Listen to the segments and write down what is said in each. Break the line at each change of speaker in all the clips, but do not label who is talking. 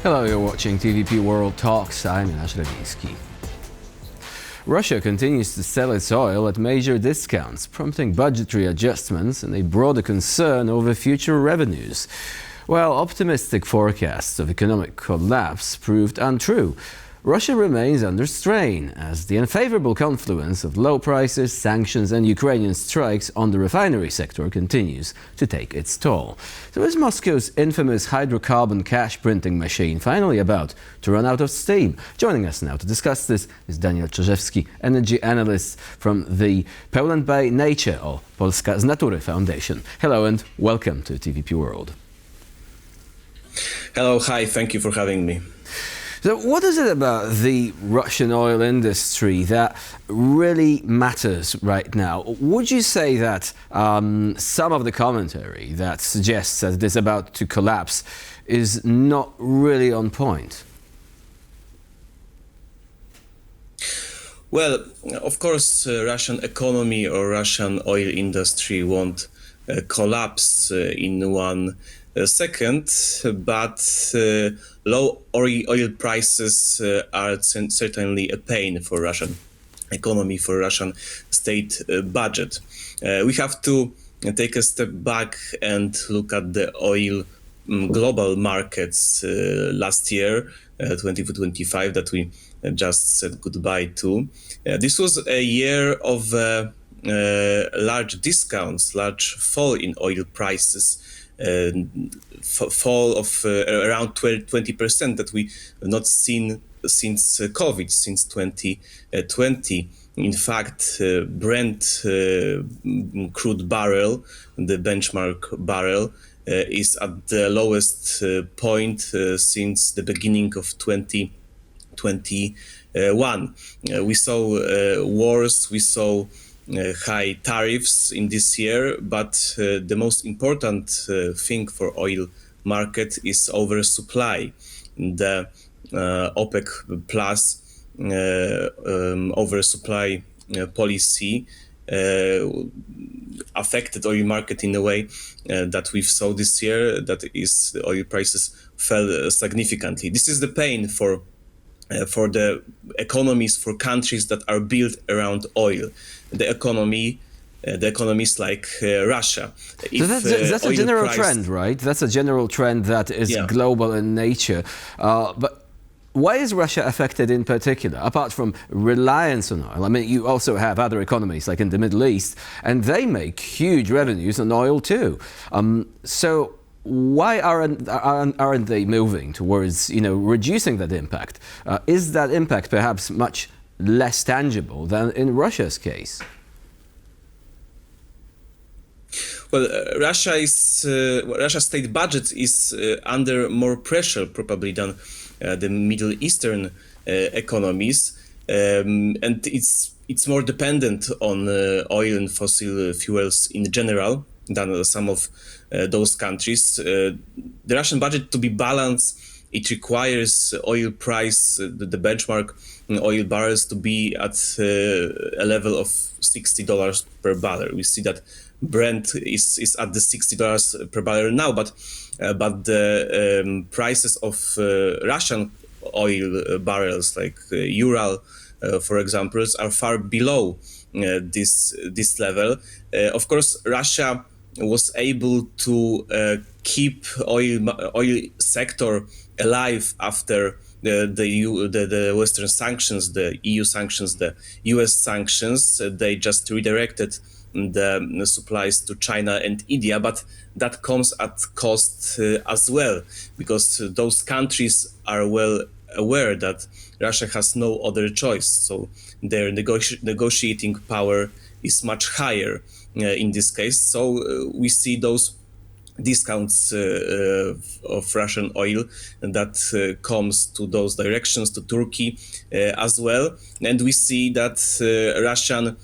Hello, you're watching TVP World Talks. I'm Jonasz Rewiński. Russia continues to sell its oil at major discounts, prompting budgetary adjustments and a broader concern over future revenues. While optimistic forecasts of economic collapse proved untrue, Russia remains under strain as the unfavorable confluence of low prices, sanctions and Ukrainian strikes on the refinery sector continues to take its toll. So is Moscow's infamous hydrocarbon cash printing machine finally about to run out of steam? Joining us now to discuss this is Czyżewski, energy analyst from the Poland by Nature or Polska z Natury Foundation. Hello and welcome to TVP World.
Hello, hi, thank you for having me.
So what is it about the Russian oil industry that really matters right now? Would you say that some of the commentary that suggests that it is about to collapse is not really on point?
Well, of course, Russian economy or Russian oil industry won't collapse in one second, but low oil prices are certainly a pain for Russian economy, for Russian state budget. We have to take a step back and look at the oil global markets last year, 2025, that we just said goodbye to. This was a year of large discounts, large fall in oil prices. Fall of around 20% that we have not seen since COVID, since 2020. In fact, Brent crude barrel, the benchmark barrel, is at the lowest point since the beginning of 2021. We saw wars, we saw high tariffs in this year, but the most important thing for oil market is oversupply. The OPEC plus oversupply policy affected oil market in a way that we saw this year, that is, oil prices fell significantly. This is the pain for the economies, for countries that are built around oil. The economies like Russia.
So that's a general trend, right? That's a general trend that is global in nature. But why is Russia affected in particular, apart from reliance on oil? I mean, you also have other economies like in the Middle East, and they make huge revenues on oil too. So why aren't they moving towards, reducing that impact? Is that impact perhaps much less tangible than in Russia's case?
Well, Russia's state budget is under more pressure probably than the Middle Eastern economies, and it's more dependent on oil and fossil fuels in general than some of those countries. The Russian budget, to be balanced, it requires oil price, the benchmark oil barrels, to be at a level of $60 per barrel. We see that Brent is at the $60 per barrel now, but the prices of Russian oil barrels, like Ural, for example, are far below this level. Of course, Russia was able to keep oil sector alive after the Western sanctions, the EU sanctions, the US sanctions. They just redirected the supplies to China and India, but that comes at cost as well, because those countries are well aware that Russia has no other choice. So their negotiating power is much higher in this case. So we see those discounts of Russian oil that comes to those directions, to Turkey as well. And we see that Russian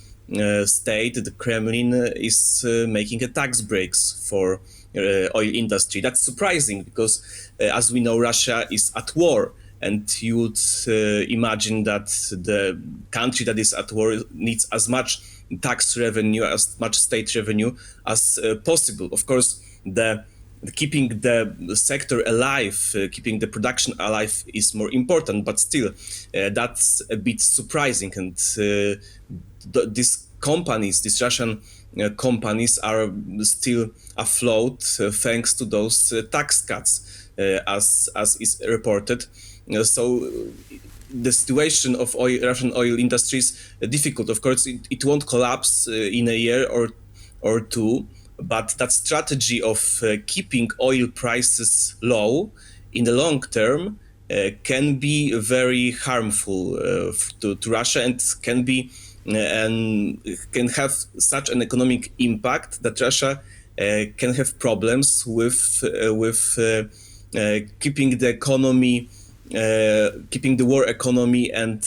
state, the Kremlin, is making a tax breaks for oil industry. That's surprising because, as we know, Russia is at war. And you would imagine that the country that is at war needs as much tax revenue, as much state revenue as possible. Of course, the keeping the sector alive, keeping the production alive is more important. But still, that's a bit surprising. And these companies, these Russian companies, are still afloat thanks to those tax cuts, as is reported. So the situation of Russian oil industry is difficult. Of course, it won't collapse in a year or two, but that strategy of keeping oil prices low in the long term can be very harmful to Russia, and can have such an economic impact that Russia can have problems with keeping the economy, keeping the war economy, and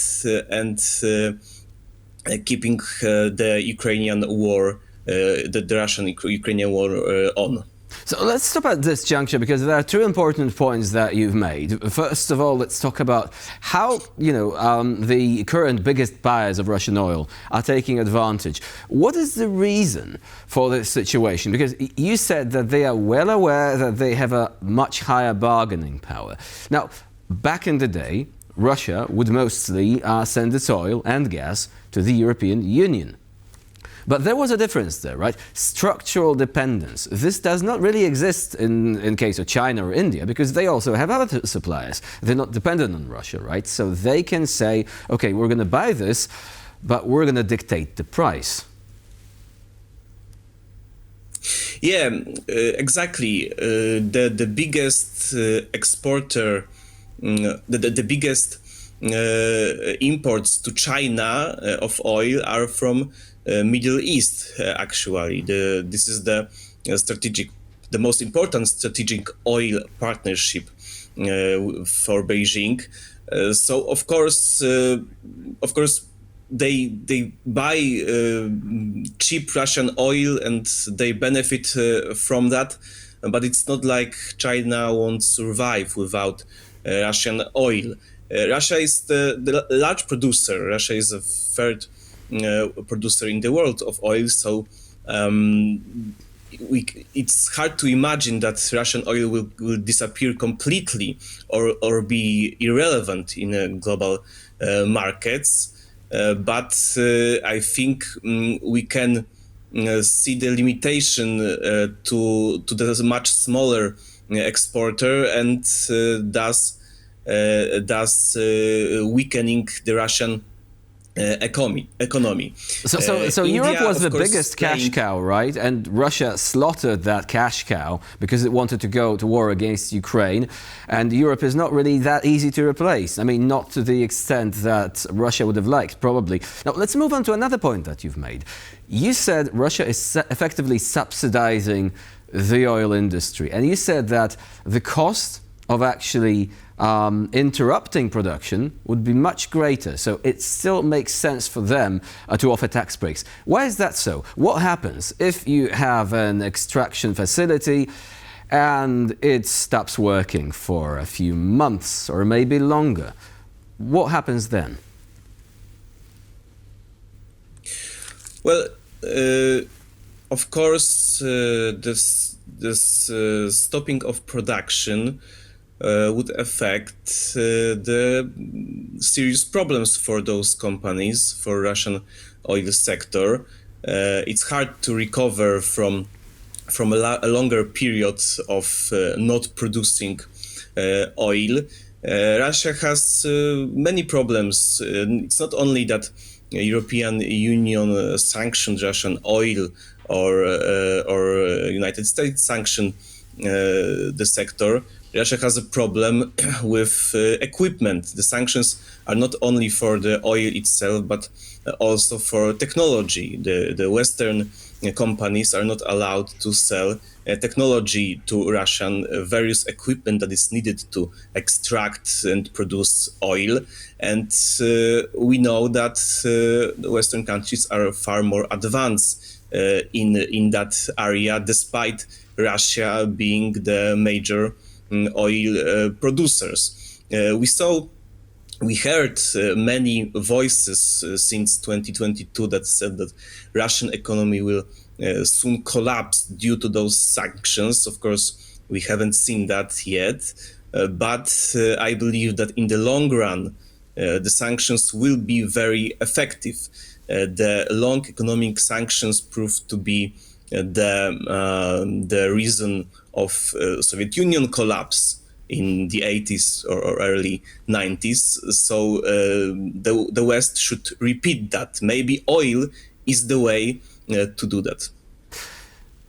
keeping the Ukrainian war, the Russian-Ukrainian war on.
So let's stop at this juncture, because there are two important points that you've made. First of all, let's talk about how the current biggest buyers of Russian oil are taking advantage. What is the reason for this situation? Because you said that they are well aware that they have a much higher bargaining power. Now, back in the day, Russia would mostly send its oil and gas to the European Union. But there was a difference there, right? Structural dependence. This does not really exist in case of China or India, because they also have other suppliers. They're not dependent on Russia, right? So they can say, okay, we're going to buy this, but we're going to dictate the price.
Yeah, exactly. The biggest exporter, the biggest imports to China of oil are from Middle East. Actually, this is the most important strategic oil partnership for Beijing. So of course, they buy cheap Russian oil and they benefit from that. But it's not like China won't survive without Russian oil. Russia is the large producer. Russia is a third producer in the world of oil. So it's hard to imagine that Russian oil will disappear completely or be irrelevant in global markets. But I think we can see the limitation to the much smaller exporter, and thus weakening the Russian economy.
So Europe was the biggest cash cow, right? And Russia slaughtered that cash cow because it wanted to go to war against Ukraine. And Europe is not really that easy to replace. I mean, not to the extent that Russia would have liked, probably. Now, let's move on to another point that you've made. You said Russia is effectively subsidizing the oil industry. And you said that the cost of actually interrupting production would be much greater. So it still makes sense for them to offer tax breaks. Why is that so? What happens if you have an extraction facility and it stops working for a few months or maybe longer? What happens then?
Well, of course, this stopping of production would affect the serious problems for those companies, for Russian oil sector. It's hard to recover from a longer period of not producing oil. Russia has many problems. It's not only that European Union sanctioned Russian oil or United States sanctioned the sector. Russia has a problem with equipment. The sanctions are not only for the oil itself, but also for technology. The Western companies are not allowed to sell technology to Russian, various equipment that is needed to extract and produce oil. And we know that the Western countries are far more advanced in that area, despite Russia being the major oil producers. We heard many voices since 2022 that said that Russian economy will soon collapse due to those sanctions. Of course, We haven't seen that yet, but I believe that in the long run, the sanctions will be very effective. The long economic sanctions proved to be the reason of Soviet Union collapse in the 80s or early 90s. So the West should repeat that. Maybe oil is the way to do that.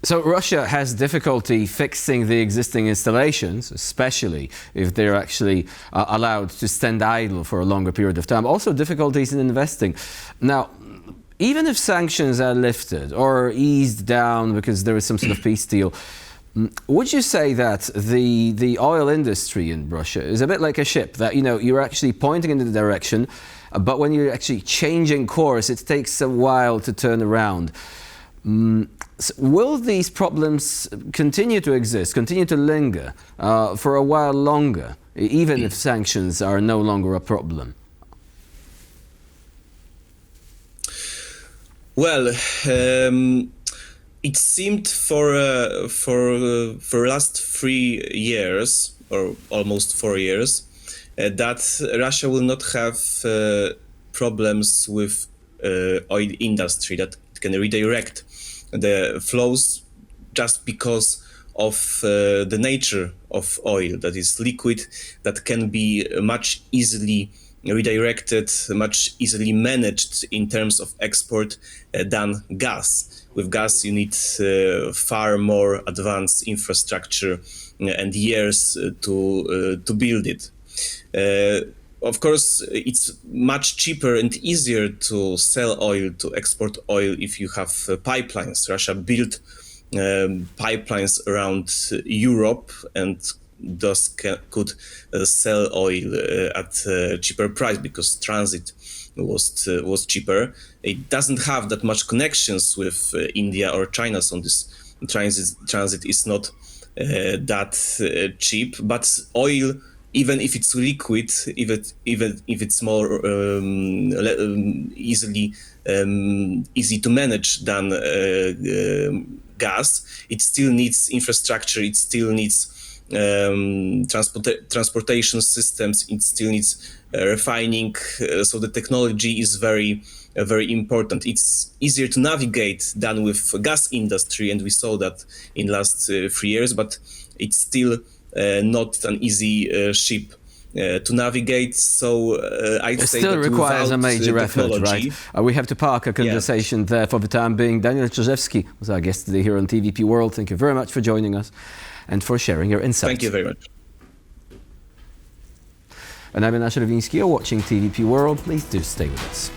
So Russia has difficulty fixing the existing installations, especially if they're actually allowed to stand idle for a longer period of time. Also difficulties in investing. Now, even if sanctions are lifted or eased down because there is some sort of peace deal, would you say that the oil industry in Russia is a bit like a ship that, you know, you're actually pointing in the direction, but when you're actually changing course, it takes a while to turn around? So will these problems continue to exist, continue to linger for a while longer, even if sanctions are no longer a problem?
Well, it seemed for last 3 years or almost 4 years that Russia will not have problems with oil industry, that it can redirect the flows just because of the nature of oil, that is liquid, that can be much easily redirected, much easily managed in terms of export than gas. With gas, you need far more advanced infrastructure and years to build it. Of course, it's much cheaper and easier to sell oil, to export oil, if you have pipelines. Russia built pipelines around Europe and thus could sell oil at a cheaper price because transit was cheaper. It doesn't have that much connections with India or China, so this transit is not that cheap. But oil, even if it's liquid, even if it's more easy to manage than gas, it still needs infrastructure. It still needs transportation systems. It still needs refining. So the technology is very important. It's easier to navigate than with gas industry, and we saw that in last 3 years. But it's still not an easy ship to navigate. So I'd say
still
that
requires a major effort,
technology,
right? We have to park our conversation there for the time being. Daniel Czyżewski was our guest today here on TVP World. Thank you very much for joining us and for sharing your insights.
Thank you very much.
And I'm Jonasz Rewiński. You're watching TVP World. Please do stay with us.